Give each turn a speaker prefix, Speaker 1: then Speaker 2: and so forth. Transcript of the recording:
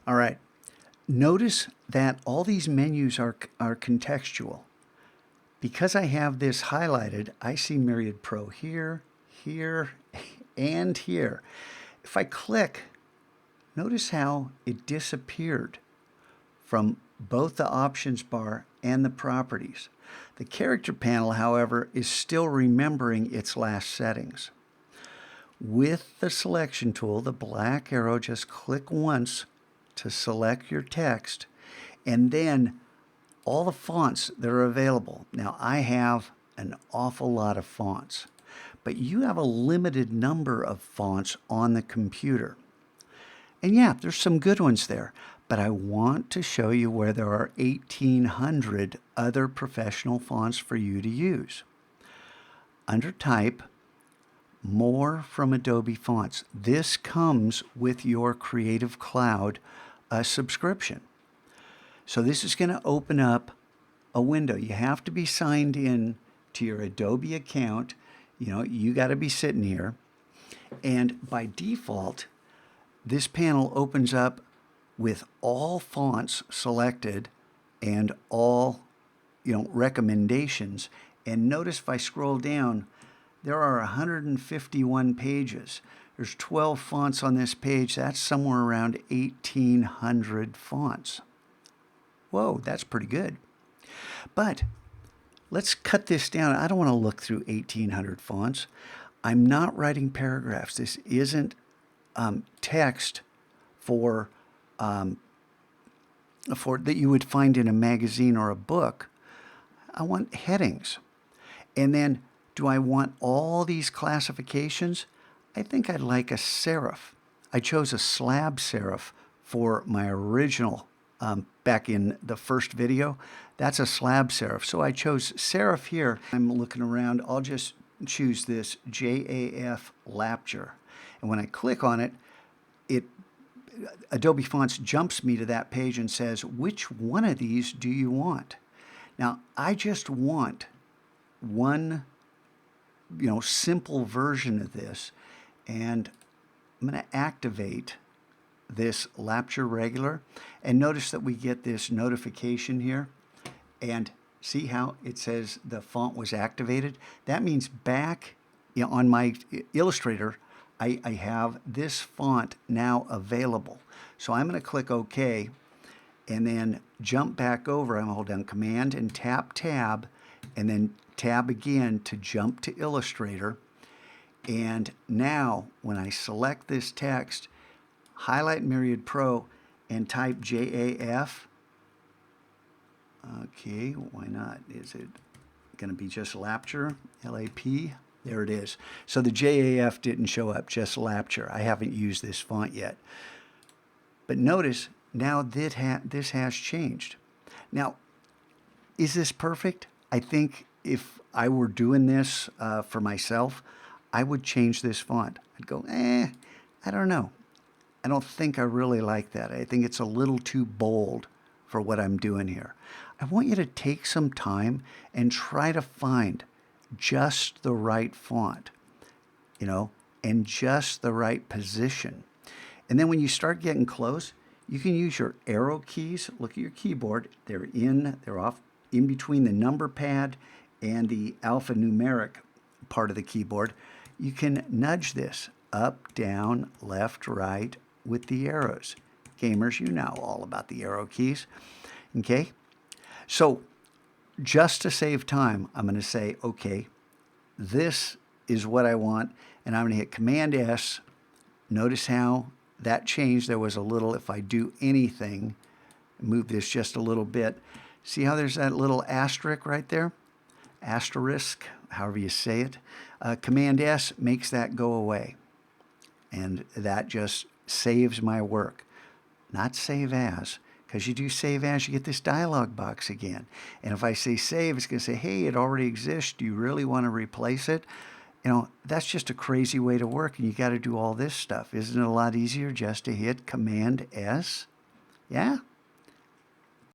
Speaker 1: All right. Notice that all these menus are contextual. Because I have this highlighted, I see Myriad Pro here, here, and here. If I click, notice how it disappeared from both the options bar and the properties. The character panel, however, is still remembering its last settings. With the selection tool, the black arrow, just click once to select your text, and then all the fonts that are available. Now, I have an awful lot of fonts, but you have a limited number of fonts on the computer. And yeah, there's some good ones there, but I want to show you where there are 1,800 other professional fonts for you to use. Under Type, More from Adobe Fonts. This comes with your Creative Cloud subscription. So this is going to open up a window. You have to be signed in to your Adobe account. You know, you got to be sitting here. And by default, this panel opens up with all fonts selected and all, recommendations. And notice if I scroll down, there are 151 pages. There's 12 fonts on this page. That's somewhere around 1,800 fonts. Whoa, that's pretty good. But let's cut this down. I don't want to look through 1,800 fonts. I'm not writing paragraphs. This isn't text for that you would find in a magazine or a book. I want headings. And then, do I want all these classifications? I think I'd like a serif. I chose a slab serif for my original back in the first video. That's a slab serif. So I chose serif here. I'm looking around. I'll just choose this JAF Lapture. And when I click on it, Adobe Fonts jumps me to that page and says, which one of these do you want? Now, I just want one, simple version of this. And I'm going to activate this Lapture Regular. And notice that we get this notification here. And see how it says the font was activated? That means back on my Illustrator, I have this font now available. So I'm going to click OK and then jump back over. I'm going to hold down Command and tap Tab and then Tab again to jump to Illustrator. And now when I select this text, highlight Myriad Pro and type JAF. Okay, why not? Is it going to be just Lapture? LAP? There it is. So the JAF didn't show up, just Lapture. I haven't used this font yet. But notice now this has changed. Now, is this perfect? I think if I were doing this for myself, I would change this font. I'd go, I don't know. I don't think I really like that. I think it's a little too bold for what I'm doing here. I want you to take some time and try to find just the right font, and just the right position. And then when you start getting close, you can use your arrow keys. Look at your keyboard. They're off in between the number pad and the alphanumeric part of the keyboard. You can nudge this up, down, left, right with the arrows. Gamers, you know all about the arrow keys. Okay? So just to save time, I'm going to say, okay, this is what I want, and I'm going to hit Command S. Notice how that changed. There was a little, if I do anything, move this just a little bit. See how there's that little asterisk right there? Asterisk, however you say it. Command S makes that go away. And that just saves my work. Not save as, because you do save as, you get this dialog box again. And if I say save, it's going to say, hey, it already exists. Do you really want to replace it? That's just a crazy way to work, and you got to do all this stuff. Isn't it a lot easier just to hit Command S? Yeah?